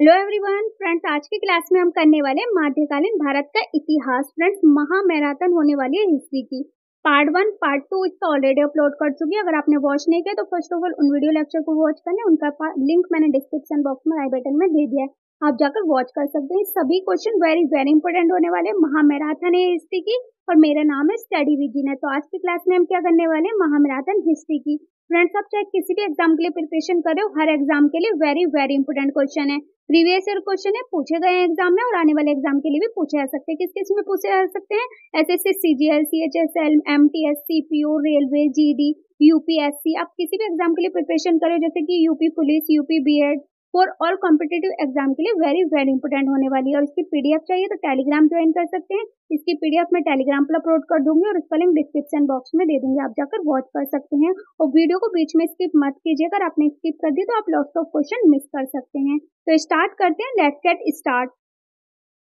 Hello everyone friends, आज की class में हम करने वाले हैं मध्यकालीन भारत का इतिहास। फ्रेंड्स, महामैराथन होने वाली है हिस्ट्री की। पार्ट 1 पार्ट 2 इसका ऑलरेडी अपलोड कर चुकी है। अगर आपने वॉच नहीं किया तो फर्स्ट ऑफ ऑल उन वीडियो लेक्चर को वॉच करने, उनका लिंक मैंने डिस्क्रिप्शन बॉक्स में आई बटन में दे दिया है, आप जाकर वॉच कर सकते हैं। सभी क्वेश्चन वेरी वेरी इंपॉर्टेंट होने वाले। महामैराथन है हिस्ट्री की और मेरा नाम है स्टडी विद जीना। तो आज की क्लास में हम क्या करने वाले हैं, महामैराथन हिस्ट्री की। फ्रेंड्स, आप चाहे किसी भी एग्जाम के लिए प्रिपरेशन कर रहे हो, हर एग्जाम के लिए वेरी वेरी इंपॉर्टेंट क्वेश्चन है। प्रीवियस ईयर क्वेश्चन है, पूछे गए एग्जाम में, और आने वाले एग्जाम के लिए भी पूछे जा सकते हैं। किस किस में पूछे जा सकते हैं? SSC, CGL, CHSL, MTS, CPO, railway, GD, UPSC. आप किसी भी एग्जाम के लिए प्रिपरेशन करो, जैसे कि UP police, UP BEd, for all competitive exam के लिए वेरी वेरी इंपॉर्टेंट होने वाली है। और इसकी पीडीएफ चाहिए तो टेलीग्राम ज्वाइन कर सकते हैं। इसकी पीडीएफ मैं टेलीग्राम पर अपलोड कर दूंगी और उसका लिंक डिस्क्रिप्शन बॉक्स में दे दूंगी, आप जाकर वॉच कर सकते हैं। और वीडियो को बीच में स्किप मत कीजिए, अगर आपने स्किप कर दी तो आप लॉट्स ऑफ क्वेश्चन मिस कर सकते हैं। तो स्टार्ट करते हैं, let's get start.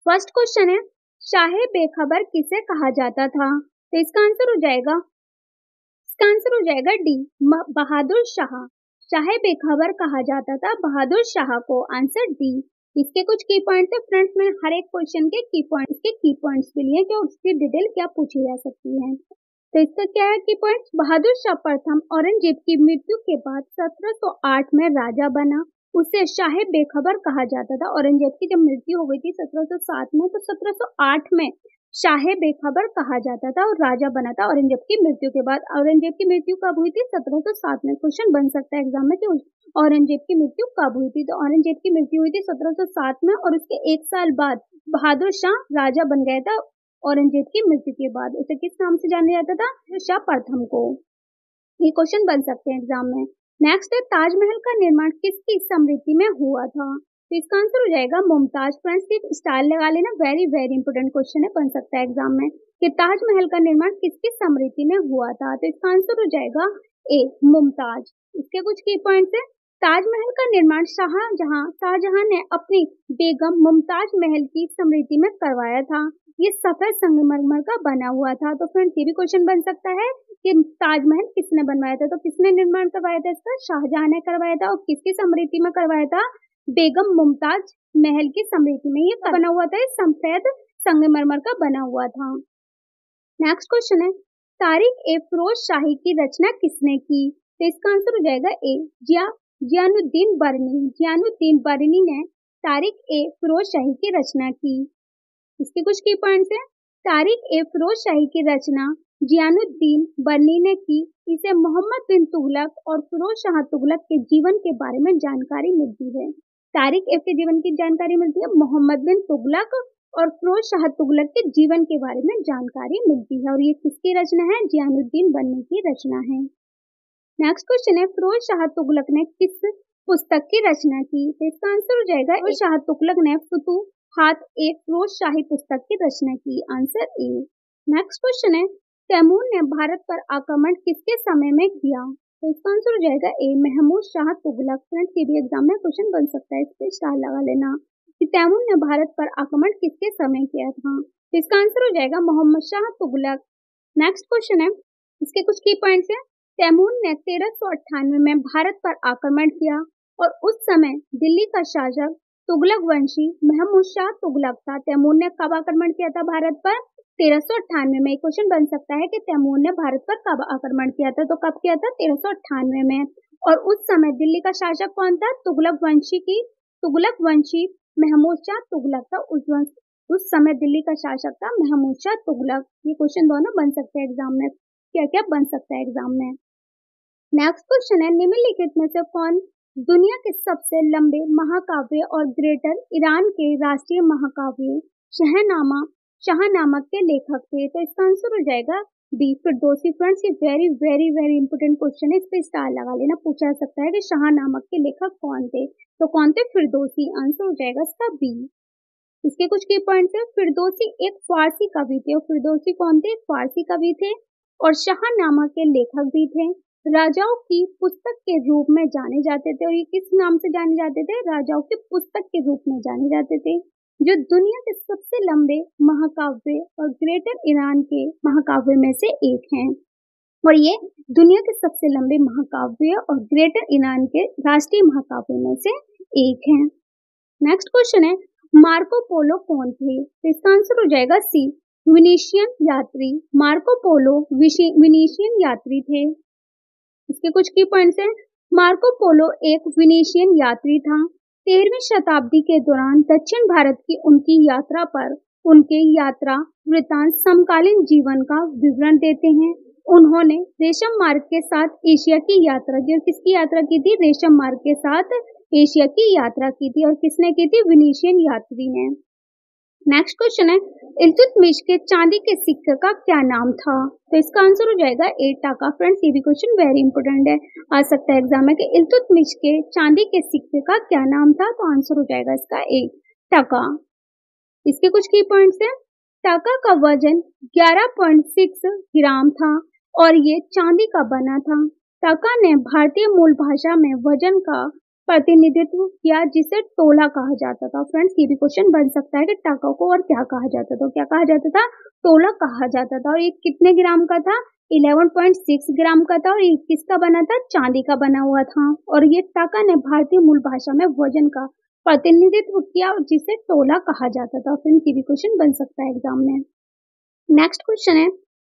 First question है, शाहे बेखबर किसे कहा जाता था? तो इसका आंसर हो जाएगा डी, बहादुर शाह। शाहे बेखबर कहा जाता था बहादुर शाह को, आंसर डी। इसके कुछ की पॉइंट्स है फ्रेंड्स, मैं हर एक क्वेश्चन के की पॉइंट्स के लिए कि उसकी डिटेल क्या पूछी जा सकती है। तो इसका क्या है की पॉइंट्स? बहादुर शाह प्रथम औरंगजेब की मृत्यु के बाद 1708 में राजा बना, उसे शाहे बेखबर कहा जाता था। औरंगजेब की जब मृत्यु हो गई थी 1707 में, तो 1708 में शाहे बेखबर कहा जाता था और राजा बना था औरंगजेब की मृत्यु के बाद। औरंगजेब की मृत्यु कब हुई थी? 1707 में। क्वेश्चन बन सकता है एग्जाम में कि औरंगजेब की मृत्यु कब हुई थी? तो औरंगजेब की मृत्यु हुई थी 1707 में, और उसके एक साल बाद बहादुर शाह राजा बन गया था औरंगजेब की मृत्यु के बाद। उसे किस नाम से जाना जाता था? शाह प्रथम को। ये क्वेश्चन बन सकते हैं एग्जाम में। नेक्स्ट है, ताजमहल का निर्माण किसकी स्मृति में हुआ था? तो इसका आंसर हो जाएगा मुमताज। फ्रेंड्स, सिर्फ स्टार लगा लेना, वेरी वेरी इंपोर्टेंट क्वेश्चन है, बन सकता है एग्जाम में कि ताजमहल का निर्माण किसकी स्मृति में हुआ था। तो इसका आंसर हो जाएगा ए, मुमताज। इसके कुछ की पॉइंट्स है, ताजमहल का निर्माण शाहजहां ने अपनी बेगम मुमताज महल की स्मृति में करवाया था। ये सफेद संगमरमर का बना हुआ था। तो फ्रेंड्स, ये भी क्वेश्चन बन सकता है कि ताजमहल किसने बनवाया था? तो किसने निर्माण करवाया था इसका? शाहजहां ने करवाया था। और किसकी स्मृति में करवाया था? बेगम मुमताज महल की स्मृति में ये बना हुआ था। सफेद संगमरमर का बना हुआ था। नेक्स्ट क्वेश्चन है, तारिक ए फिरोज शाही की रचना किसने की? तो इसका आंसर हो जाएगा ए, जियानुद्दीन बरनी। जियानुद्दीन बरनी ने तारिक ए फिरोज शाही की रचना की। इसके कुछ की पॉइंट्स है, तारिक ए फिरोज शाही की रचना जियानुद्दीन बरनी ने की। इसे मोहम्मद बिन तुगलक और फिरोज शाह तुगलक के जीवन के बारे में जानकारी मिलती है। तारिक ए के जीवन की जानकारी मिलती है, मोहम्मद बिन तुगलक और फिरोज शाह तुगलक के जीवन के बारे में जानकारी मिलती है। और ये किसकी रचना है? जियानुद्दीन बरनी की रचना है। नेक्स्ट क्वेश्चन है, फिरोज शाह तुगलक ने किस पुस्तक की रचना की? तो इसका आंसर हो जाएगा, फिरोज शाह तुगलक ने फुतूहात ए फिरोज शाही पुस्तक की रचना की, आंसर ए। नेक्स्ट क्वेश्चन है, तैमूर ने भारत पर आक्रमण किसके समय में किया? तो इसका आंसर हो जाएगा ए, महमूद शाह तुगलक। फ्रेंड्स, ये भी एग्जाम में क्वेश्चन बन सकता है, इस पे स्टार लगा लेना कि तैमूर ने भारत पर आक्रमण किसके समय किया था। तो इसका आंसर हो जाएगा मोहम्मद शाह तुगलक। नेक्स्ट क्वेश्चन है, इसके कुछ की पॉइंट्स है, तैमूर ने 1398 में भारत पर आक्रमण किया और उस समय दिल्ली का शासक तुगलक वंशी महमूद शाह तुगलक था। तैमूर ने कब आक्रमण किया था भारत पर? 1398 में। क्वेश्चन बन सकता है कि तैमूर ने भारत पर कब आक्रमण किया था? तो कब किया था? 1398 में। और उस समय दिल्ली का शासक कौन था? तुगलक वंशी महमूद शाह तुगलक था। उस समय दिल्ली का शासक था महमूद शाह तुगलक। ये क्वेश्चन दोनों बन सकते हैं एग्जाम में। क्या क्या बन सकता है एग्जाम में? नेक्स्ट क्वेश्चन है, निम्नलिखित में से कौन दुनिया के सबसे लंबे महाकाव्य और ग्रेटर ईरान के राष्ट्रीय महाकाव्य शाहनामा के लेखक थे? तो इसका आंसर हो जाएगा बी, फिरदौसी। फ्रेंड्स, ये very very very important question है, इस पे स्टार लगा लेना, पूछा जा सकता है कि शाहनामा के लेखक कौन थे? तो कौन थे? फिरदौसी। आंसर हो जाएगा इसका बी। इसके कुछ की पॉइंट्स है, फिरदौसी एक फारसी कवि थे। और फिरदौसी कौन थे? फारसी कवि थे और शाहनामा के लेखक भी थे। राजाओं की पुस्तक के रूप में जाने जाते थे। और ये किस नाम से जाने जाते थे? राजाओं की पुस्तक के रूप में जाने जाते थे, जो दुनिया के सबसे लंबे महाकाव्य और ग्रेटर ईरान के महाकाव्य में से एक हैं। और ये दुनिया के सबसे लंबे महाकाव्य और ग्रेटर ईरान के राष्ट्रीय महाकाव्य में से एक हैं। नेक्स्ट क्वेश्चन है, मार्को पोलो कौन थे? तो इसका आंसर हो जाएगा सी, विनीशियन यात्री। मार्को पोलो विनीशियन यात्री थे। इसके कुछ की पॉइंट्स हैं। मार्को पोलो एक विनीशियन यात्री था। 13वीं शताब्दी के दौरान दक्षिण भारत की उनकी यात्रा पर उनके यात्रा वृत्तांत समकालीन जीवन का विवरण देते हैं। उन्होंने रेशम मार्ग के साथ एशिया की यात्रा की। और किसकी यात्रा की थी? रेशम मार्ग के साथ एशिया की यात्रा की थी। और किसने की थी? विनीशियन यात्री ने। नेक्स्ट क्वेश्चन है, इल्तुतमिश के चांदी के सिक्के का क्या नाम था? तो इसका आंसर हो जाएगा ए, टाका। फ्रेंड्स, ये भी क्वेश्चन वेरी इंपोर्टेंट है, आ सकता है एग्जाम में कि इल्तुतमिश के चांदी के सिक्के का क्या नाम था? तो आंसर हो जाएगा इसका ए, टाका। इसके कुछ की पॉइंट्स हैं। टाका का वजन 11.6 ग्राम था और ये चांदी का बना था। टाका ने भारतीय मूल भाषा में वजन का प्रतिनिधित्व किया, जिसे तोला कहा जाता था। फ्रेंड्स, ये भी क्वेश्चन बन सकता है कि टाका को और क्या कहा जाता था? क्या कहा जाता था? तोला कहा जाता था। और ये कितने ग्राम का था? 11.6 ग्राम का था। और ये किसका बना था? चांदी का बना हुआ था। और ये टाका ने भारतीय मूल भाषा में वजन का प्रतिनिधित्व किया, जिसे तोला कहा जाता था। फ्रेंड्स, ये भी क्वेश्चन बन सकता है एग्जाम में। नेक्स्ट क्वेश्चन है,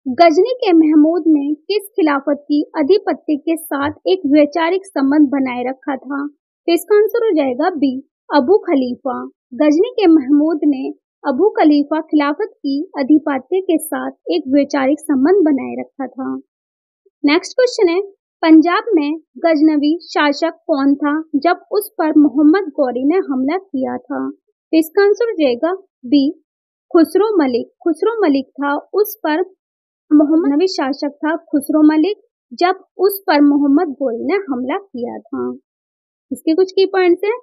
गजनी के महमूद ने किस खिलाफत की अधिपत्य के साथ एक वैचारिक संबंध बनाए रखा था? तो इसका आंसर हो जाएगा बी, अबू खलीफा। गजनी के महमूद ने अबू खलीफा खिलाफत की अधिपत्य के साथ एक वैचारिक संबंध बनाए रखा था। नेक्स्ट क्वेश्चन है, पंजाब में गजनवी शासक कौन था जब उस पर मोहम्मद गौरी ने हमला किया था? तो इसका आंसर हो जाएगा बी, खुसरो मलिक। खुसरो मलिक था उस पर मोहम्मद नबी शासक था खुसरो मलिक, जब उस पर मोहम्मद गौरी ने हमला किया था। इसके कुछ की पॉइंट्स हैं।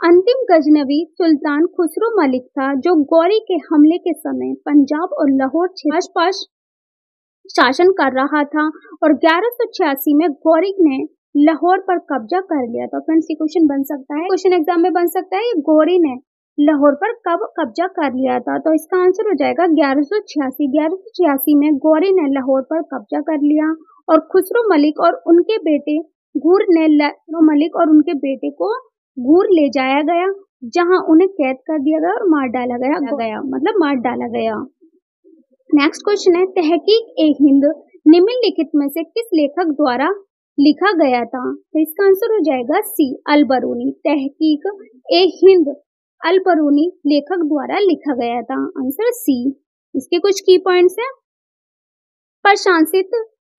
अंतिम गजनवी सुल्तान खुसरो मलिक था, जो गौरी के हमले के समय पंजाब और लाहौर के आसपास शासन कर रहा था। और 1186 में गौरी ने लाहौर पर कब्जा कर लिया था। फ्रेंड्स, ये क्वेश्चन बन सकता है, क्वेश्चन एग्जाम में बन सकता है, गौरी ने लाहौर पर कब कब्जा कर लिया था? तो इसका आंसर हो जाएगा 1186। 1186 में गौरी ने लाहौर पर कब्जा कर लिया और खुसरो मलिक और उनके बेटे घूर ने मलिक और उनके बेटे को घूर ले जाया गया, जहां उन्हें कैद कर दिया गया और मार डाला गया मतलब मार डाला गया। नेक्स्ट क्वेश्चन है, तहकीक-ए-हिंद निम्नलिखित में से किस लेखक द्वारा लिखा गया था? तो इसका आंसर हो जाएगा सी, अल-बरूनी। तहकीक-ए-हिंद अल-बरूनी लेखक द्वारा लिखा गया था। Answer C. इसके कुछ की पॉइंट्स हैं। प्रशंसित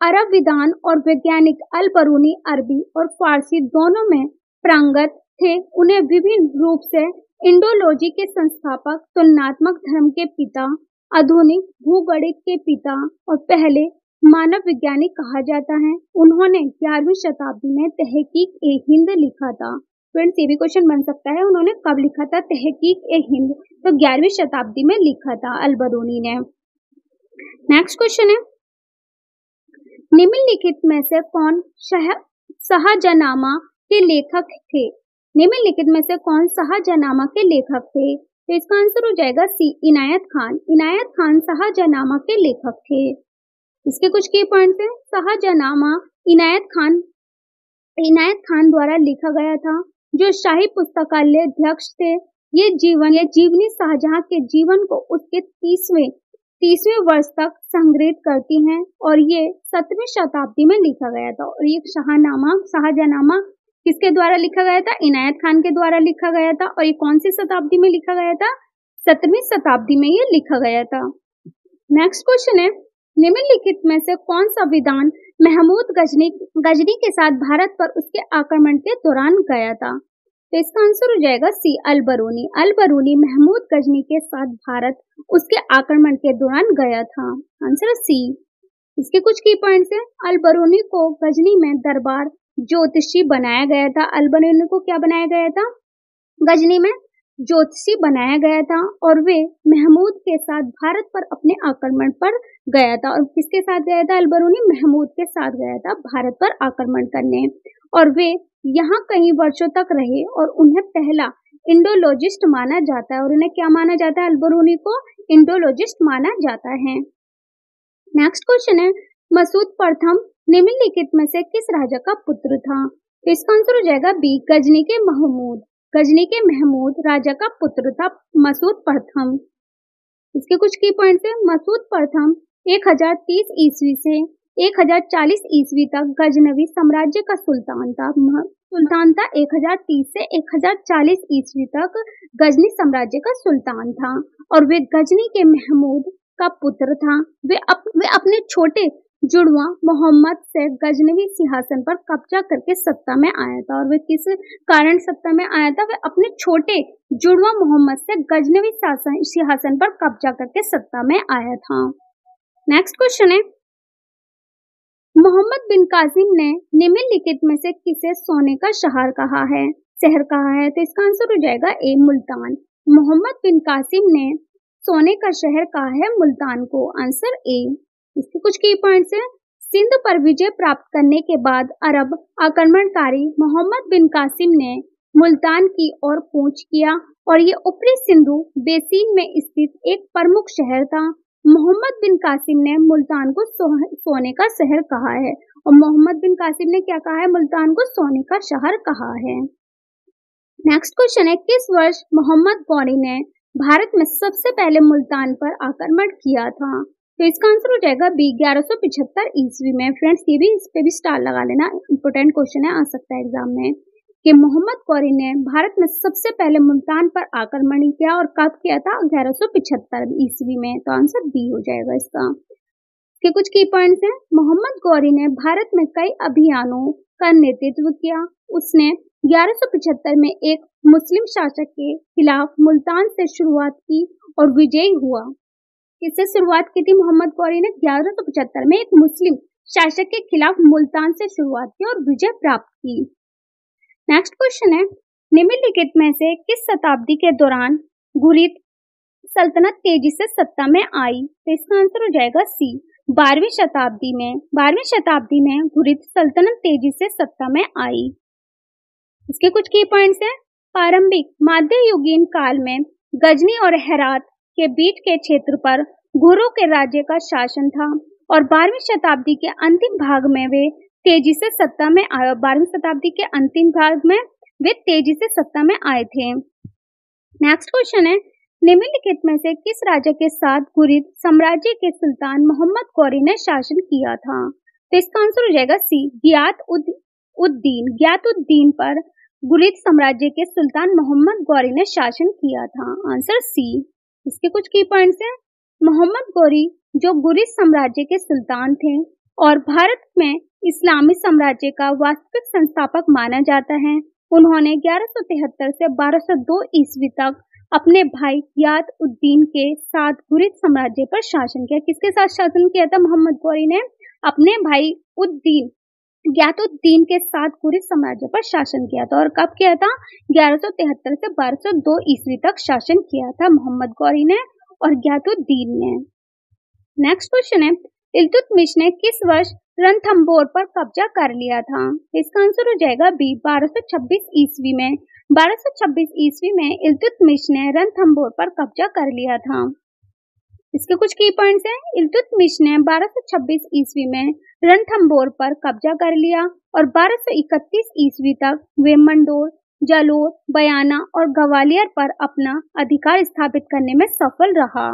अरब विद्वान और वैज्ञानिक अल-बरूनी अरबी और फारसी दोनों में पारंगत थे। उन्हें विभिन्न रूप से इंडोलॉजी के संस्थापक, तुलनात्मक धर्म के पिता, आधुनिक भूगणित के पिता और पहले मानव वैज्ञानिक कहा जाता है। उन्होंने 11वीं शताब्दी में तहकीक-ए-हिंद लिखा था। फ्रेंड्स, ये भी क्वेश्चन बन सकता है, उन्होंने कब लिखा था तहकीक-ए-हिंद? तो 11वीं शताब्दी में लिखा था अल-बरूनी ने। नेक्स्ट क्वेश्चन है, निम्नलिखित में से कौन शाहजहानामा के लेखक थे? निम्नलिखित में से कौन शाहजहानामा के लेखक थे? तो इसका आंसर हो जाएगा सी, इनायत खान। इनायत खान शाहजहानामा के लेखक थे। इसके कुछ की पॉइंट्स हैं। शाहजहानामा इनायत खान द्वारा लिखा गया था, जो शाही पुस्तकालय अध्यक्ष थे। ये जीवनी शाहजहां के जीवन को उसके 30वें वर्ष तक संग्रहित करती हैं और ये 7वीं शताब्दी में लिखा गया था। और ये शाहजहानामा किसके द्वारा लिखा गया था? इनायत खान के द्वारा लिखा गया था। और ये कौन सी शताब्दी में लिखा गया था? 7वीं शताब्दी में ये लिखा गया था। नेक्स्ट क्वेश्चन है, निम्नलिखित में से कौन सा विद्वान महमूद गजनी के साथ भारत पर उसके आक्रमण के दौरान गया था? तो इसका आंसर हो जाएगा सी, अल-बरूनी। अल-बरूनी महमूद गजनी के साथ भारत उसके आक्रमण के दौरान गया था। Answer C. इसके कुछ की पॉइंट्स हैं। अल-बरूनी को गजनी में दरबार ज्योतिषी बनाया गया था। अल-बरूनी को क्या बनाया गया था? गजनी में ज्योतिषी बनाया गया था और वे महमूद के साथ भारत पर अपने आक्रमण पर गया था। और किसके साथ गया था? अल-बरूनी महमूद के साथ गया था भारत पर आक्रमण करने। और वे यहाँ कई वर्षों तक रहे और उन्हें पहला इंडोलॉजिस्ट माना जाता है। और उन्हें क्या माना जाता है? अल-बरूनी को इंडोलॉजिस्ट माना जाता है। नेक्स्ट क्वेश्चन है, मसूद प्रथम निम्नलिखित में से किस राजा का पुत्र था? तो इसका आंसर हो जाएगा बी, गजनी के महमूद। गजनी के महमूद राजा का पुत्र था मसूद प्रथम। इसके कुछ की पॉइंट्स है। मसूद प्रथम 1030 ईस्वी से 1040 ईस्वी तक गजनवी साम्राज्य का सुल्तान था। 1030 से 1040 ईस्वी तक गजनी साम्राज्य का सुल्तान था और वे गजनी के महमूद का पुत्र था। वे अपने छोटे जुड़वा मोहम्मद से गजनवी सिंहासन पर कब्जा करके सत्ता में आया था। और वे किस कारण सत्ता में आया था? वे अपने छोटे जुड़वा मोहम्मद से गजनवी सिंहासन पर कब्जा करके सत्ता में आया था। नेक्स्ट क्वेश्चन है, मोहम्मद बिन कासिम ने निम्नलिखित में से किसे सोने का शहर कहा है? तो इसका आंसर हो जाएगा ए, मुल्तान। मोहम्मद बिन कासिम ने सोने का शहर कहा है मुल्तान को। Answer A. इसके कुछ की पॉइंट्स हैं। सिंध पर विजय प्राप्त करने के बाद अरब आक्रमणकारी मोहम्मद बिन कासिम ने मुल्तान की ओर कूच किया और ये ऊपरी सिंधु बेसिन में स्थित एक प्रमुख शहर था। मोहम्मद बिन कासिम ने मुल्तान को सोने का शहर कहा है और मोहम्मद बिन कासिम ने क्या कहा है? मुल्तान को सोने का शहर कहा है। नेक्स्ट क्वेश्चन है, किस वर्ष मोहम्मद गौरी ने भारत में सबसे पहले मुल्तान पर आक्रमण किया था? तो इसका आंसर हो जाएगा बी, 1175 ईस्वी में। फ्रेंड्स ये भी, इस पे भी स्टार लगा लेना, इंपोर्टेंट क्वेश्चन है, आ सकता है एग्जाम में, कि मोहम्मद गौरी ने भारत में सबसे पहले मुल्तान पर आक्रमण किया और कब किया था? 1175 ईस्वी में। तो आंसर बी हो जाएगा इसका। के कुछ की पॉइंट्स हैं। मोहम्मद गौरी ने भारत में कई अभियानों का नेतृत्व किया। उसने 1175 में एक मुस्लिम शासक के खिलाफ मुल्तान से शुरुआत की और विजयी हुआ। किससे शुरुआत की थी मोहम्मद गौरी ने? 1175 में एक मुस्लिम शासक के खिलाफ मुल्तान से शुरुआत की और विजय प्राप्त की। नेक्स्ट क्वेश्चन है, निम्नलिखित में से किस शताब्दी के दौरान घुरिद सल्तनत तेजी से सत्ता में आई? तो इसका आंसर हो जाएगा सी, 12वीं शताब्दी में घुरिद सल्तनत तेजी से सत्ता में आई। इसके कुछ की पॉइंट्स हैं। प्रारंभिक मध्ययुगीन काल में गजनी और हेरात के बीच के क्षेत्र पर घुरों के राज्य का शासन था और 12वीं शताब्दी के अंतिम भाग में वे तेजी से सत्ता में आए। 12वीं शताब्दी के अंतिम भाग में वे तेजी से सत्ता में आए थे। नेक्स्ट क्वेश्चन है, निम्नलिखित में से किस राजा के साथ घुरिद साम्राज्य के सुल्तान मोहम्मद गौरी ने शासन किया था? तो इसका आंसर हो जाएगा सी, गियातुद्दीन पर घुरिद साम्राज्य के सुल्तान मोहम्मद गौरी ने शासन किया था। Answer C. इसके कुछ की पॉइंट्स हैं। मोहम्मद गौरी जो घुरिद साम्राज्य के सुल्तान थे और भारत में इस्लामी साम्राज्य का वास्तविक संस्थापक माना जाता है। उन्होंने 1173 से 1202 ईस्वी तक अपने भाई गियातुद्दीन के साथ घुरिद साम्राज्य पर शासन किया। किसके साथ शासन किया था मोहम्मद गौरी ने? अपने भाई गियातुद्दीन के साथ घुरिद साम्राज्य पर शासन किया था। और कब किया था? 1173 से 1202 ईस्वी तक शासन किया था मोहम्मद गौरी ने और गियातुद्दीन ने। नेक्स्ट क्वेश्चन है, इल्तुतमिश ने किस वर्ष रणथंबोर पर कब्जा कर लिया था? इसका आंसर हो जाएगा बी, 1226 ईस्वी में। 1226 ईस्वी में इल्तुतमिश ने रणथंबोर पर कब्जा कर लिया था। इसके कुछ की पॉइंट्स हैं। इल्तुतमिश ने 1226 ईस्वी में रणथंबोर पर कब्जा कर लिया और 1231 ईस्वी तक वे मंडोर, जालोर, बयाना और ग्वालियर पर अपना अधिकार स्थापित करने में सफल रहा।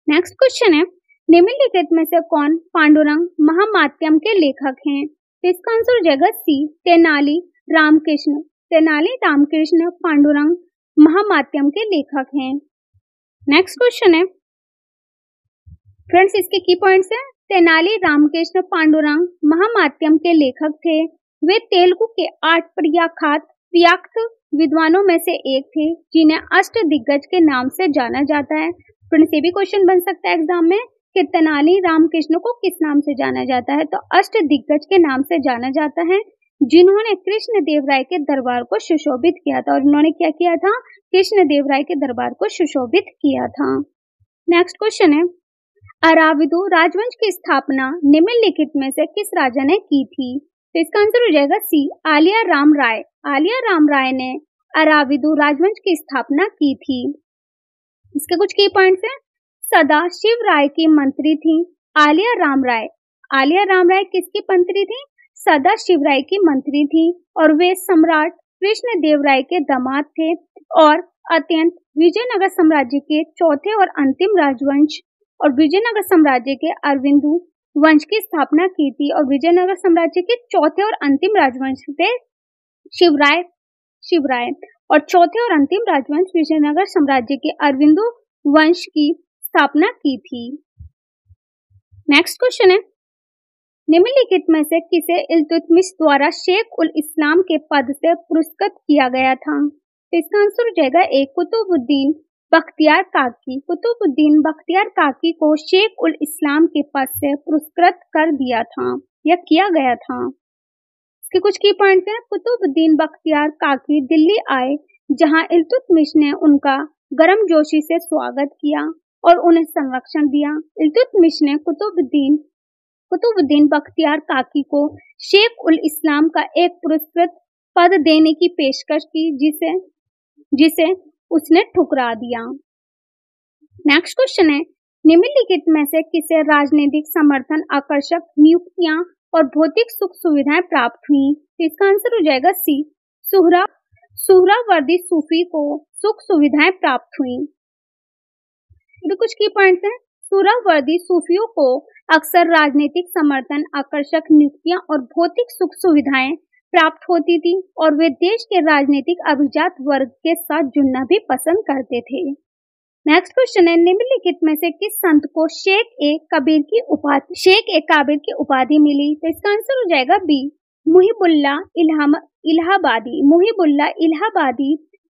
नेक्स्ट क्वेश्चन है, निम्नलिखित में से कौन पांडुरंग महामात्यम के लेखक हैं? तो इसका आंसर हो जाएगा सी, तेनाली रामकृष्ण पांडुरंग महामात्यम के लेखक हैं। नेक्स्ट क्वेश्चन है, फ्रेंड्स इसके की पॉइंट्स हैं। तेनाली रामकृष्ण पांडुरंग महामात्यम के लेखक थे। वे तेलुगु के 8 प्रख्यात विद्वानों में से एक थे जिन्हें अष्ट दिग्गज के नाम से जाना जाता है। फ्रेंड्स ये भी क्वेश्चन बन सकता है एग्जाम में कि तेनाली रामकृष्ण को किस नाम से जाना जाता है? तो अष्ट दिग्गज के नाम से जाना जाता है, जिन्होंने कृष्ण देव राय के दरबार को सुशोभित किया था। और इन्होंने क्या किया था? कृष्ण देव राय के दरबार को सुशोभित किया था। नेक्स्ट क्वेश्चन है, अराविदु राजवंश की स्थापना निम्नलिखित में से किस राजा ने की थी? तो इसका आंसर हो जाएगा सी, आलिया राम राय ने अराविदु राजवंश की स्थापना की थी। इसके कुछ की पॉइंट्स हैं। सदा शिव राय की मंत्री थी आलिया राम राय किसकी मंत्री थी? सदा शिव राय की मंत्री थी और वे सम्राट कृष्ण देव राय के दामाद थे और अत्यंत विजयनगर साम्राज्य के चौथे और अंतिम राजवंश और विजयनगर साम्राज्य के अरविंदु वंश की स्थापना की थी। और विजयनगर साम्राज्य के चौथे और अंतिम राजवंश थे शिवराय और चौथे और अंतिम राजवंश विजयनगर साम्राज्य के अरविंदु वंश की स्थापना की थी। नेक्स्ट क्वेश्चन है, निम्नलिखित में से किसे इल्तुतमिश द्वारा शेख उल इस्लाम के पद से पुरस्कृत किया गया था? तो इसका आंसर हो जाएगा ए, कुतुबुद्दीन बख्तियार काकी। कुतुबुद्दीन बख्तियार काकी को शेख उल इस्लाम के पद से पुरस्कृत कर दिया था या किया गया था। इसके कुछ की पॉइंट्स हैं। कुतुबुद्दीन बख्तियार काकी दिल्ली आए, जहां इल्तुतमिश ने उनका गर्मजोशी से स्वागत किया और उन्हें संरक्षण दिया। इल्तुतमिश ने कुतुबुद्दीन बख्तियार काकी को शेख उल इस्लाम का एक पुरस्कृत पद देने की पेशकश की, जिसे उसने ठुकरा दिया। नेक्स्ट क्वेश्चन है, निम्नलिखित में से किसे राजनीतिक समर्थन, आकर्षक नियुक्तियां और भौतिक सुख सुविधाएं प्राप्त हुई? तो इसका आंसर हो जाएगा सी, सुहरावर्दी सूफी को सुख सुविधाएं प्राप्त हुई। भी कुछ की पॉइंट्स हैं। सुहरावर्दी सूफियों को अक्सर राजनीतिक समर्थन, आकर्षक नियुक्तियां और भौतिक सुख सुविधाएं प्राप्त होती थी और वे देश के राजनीतिक अभिजात वर्ग के साथ जुड़ना भी पसंद करते थे। नेक्स्ट क्वेश्चन है, निम्नलिखित में से किस संत को शेख ए काबिर की उपाधि मिली? तो इसका आंसर हो जाएगा बी, मुहिबुल्ला इलाहाबादी। मुहिबुल्ला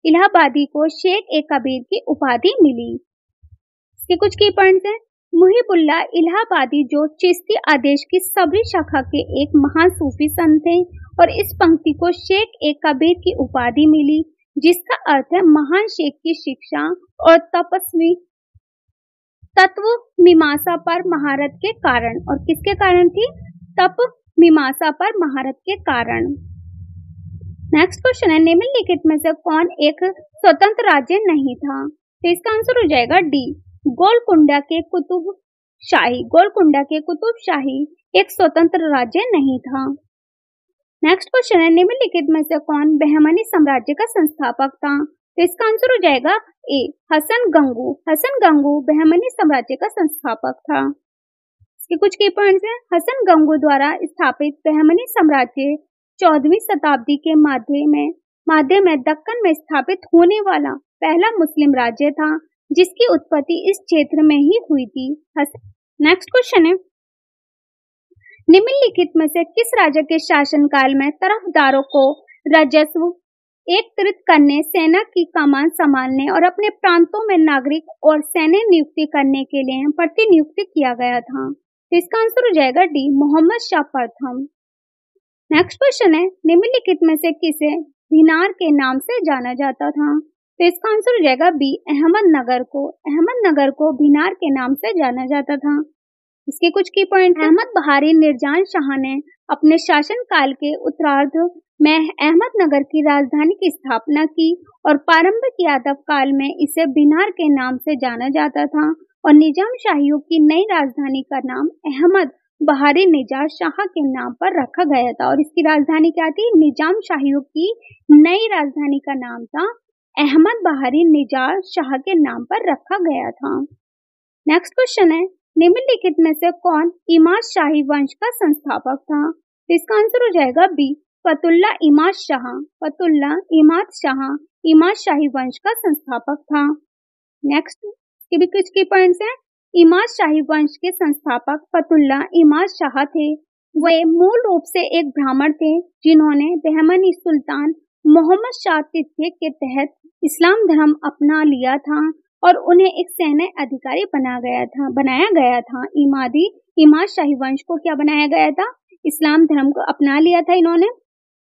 इलाहाबादी को शेख ए काबिर की उपाधि मिली। इसके कुछ की पॉइंट्स हैं। मुहिबुल्ला इलाहाबादी जो चिश्ती आदेश की सबरी शाखा के एक महान सूफी संत थे और इस पंक्ति को शेख ए काबिर की उपाधि मिली, जिसका अर्थ है महान शेख की शिक्षा और तत्व मीमांसा पर महारत के कारण। और किसके कारण थी? तत्व मीमांसा पर महारत के कारण। नेक्स्ट क्वेश्चन है, निम्नलिखित में से कौन एक स्वतंत्र राज्य नहीं था? तो इसका आंसर हो जाएगा डी, गोलकुंडा के कुतुबशाही एक स्वतंत्र राज्य नहीं था। नेक्स्ट क्वेश्चन है, निम्नलिखित में से कौन बहमनी साम्राज्य का संस्थापक था? तो इसका आंसर हो जाएगा ए, हसन गंगू बहमनी साम्राज्य का संस्थापक था। इसके कुछ की पॉइंट्स हैं। हसन गंगू द्वारा स्थापित बहमनी साम्राज्य 14वीं शताब्दी के माध्य में दक्कन में स्थापित होने वाला पहला मुस्लिम राज्य था, जिसकी उत्पत्ति इस क्षेत्र में ही हुई थी। नेक्स्ट क्वेश्चन है, निम्नलिखित में से किस राजा के शासनकाल में तरफदारों को राजस्व एकत्रित करने, सेना की कमान संभालने और अपने प्रांतों में नागरिक और सैन्य नियुक्ति करने के लिए प्रतिनियुक्त किया गया था? तो इसका आंसर हो जाएगा डी, मोहम्मद शाह प्रथम। नेक्स्ट क्वेश्चन है, निम्नलिखित में से किसे भिनार के नाम से जाना जाता था? तो इसका आंसर हो जाएगा बी, अहमदनगर को भिनार के नाम से जाना जाता था। इसके कुछ की पॉइंट, अहमद बहारी निरजान शाह ने अपने शासनकाल के उत्तरार्ध में अहमदनगर की राजधानी की स्थापना की और प्रारंभिक यादव काल में इसे भिनार के नाम से जाना जाता था और निजाम शाहियों की नई राजधानी का नाम अहमद बहारी निजाम शाह के नाम पर रखा गया था। और इसकी राजधानी क्या थी? निजाम शाहियों की नई राजधानी का नाम था अहमद बहारी निजाम शाह के नाम पर रखा गया था। नेक्स्ट क्वेश्चन है, निम्नलिखित में से कौन इमाद शाही वंश का संस्थापक था? तो इसका आंसर हो जाएगा बी, फतुल्ला इमाद शाह इमाद शाही वंश का संस्थापक था। नेक्स्ट के भी कुछ की पॉइंट्स हैं। इमाद शाही वंश के संस्थापक फतुल्ला इमाद शाह थे। वे मूल रूप से एक ब्राह्मण थे, जिन्होंने बहमनी सुल्तान मोहम्मद शाह तृतीय के तहत इस्लाम धर्म अपना लिया था और उन्हें एक सैन्य अधिकारी बनाया गया था। इमाद शाही वंश को क्या बनाया गया था? इस्लाम धर्म को अपना लिया था इन्होंने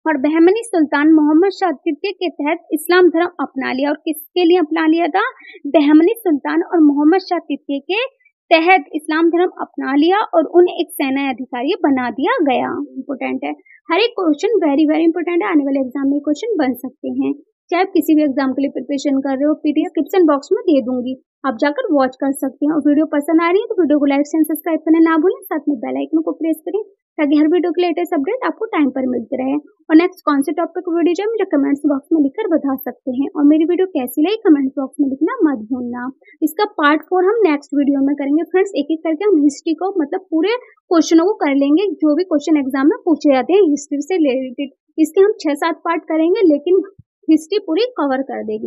और बहमनी सुल्तान मोहम्मद शाह तृतीय के तहत इस्लाम धर्म अपना लिया। और किसके लिए अपना लिया था? बहमनी सुल्तान और मोहम्मद शाह तृतीय के तहत इस्लाम धर्म अपना लिया और उन्हें एक सैन्य अधिकारी बना दिया गया। इम्पोर्टेंट है, हर एक क्वेश्चन वेरी वेरी इंपॉर्टेंट है, आने वाले एग्जाम में क्वेश्चन बन सकते हैं। चाहे आप किसी भी एग्जाम के लिए प्रिपरेशन कर रहे हो, पीडीएफ डिस्क्रिप्शन बॉक्स में दे दूंगी, आप जाकर वॉच कर सकते हैं। और वीडियो पसंद आ रही है तो वीडियो को लाइक एंड सब्सक्राइब करना ना भूलें, साथ में बेल आइकन को प्रेस करें ताकि हर वीडियो के लेटेस्ट अपडेट आपको टाइम पर मिलते रहे। और नेक्स्ट कौन से टॉपिक वीडियो जो मुझे कमेंट्स बॉक्स में लिखकर बता सकते हैं। और मेरी वीडियो कैसी लगी कमेंट बॉक्स में लिखना मत भूलना। इसका पार्ट 4 हम नेक्स्ट वीडियो में करेंगे फ्रेंड्स। एक एक करके हम हिस्ट्री को मतलब पूरे क्वेश्चनों को कर लेंगे जो भी क्वेश्चन एग्जाम में पूछे जाते हैं हिस्ट्री से रिलेटेड। इसके हम 6-7 पार्ट करेंगे, लेकिन हिस्ट्री पूरी कवर कर देगी।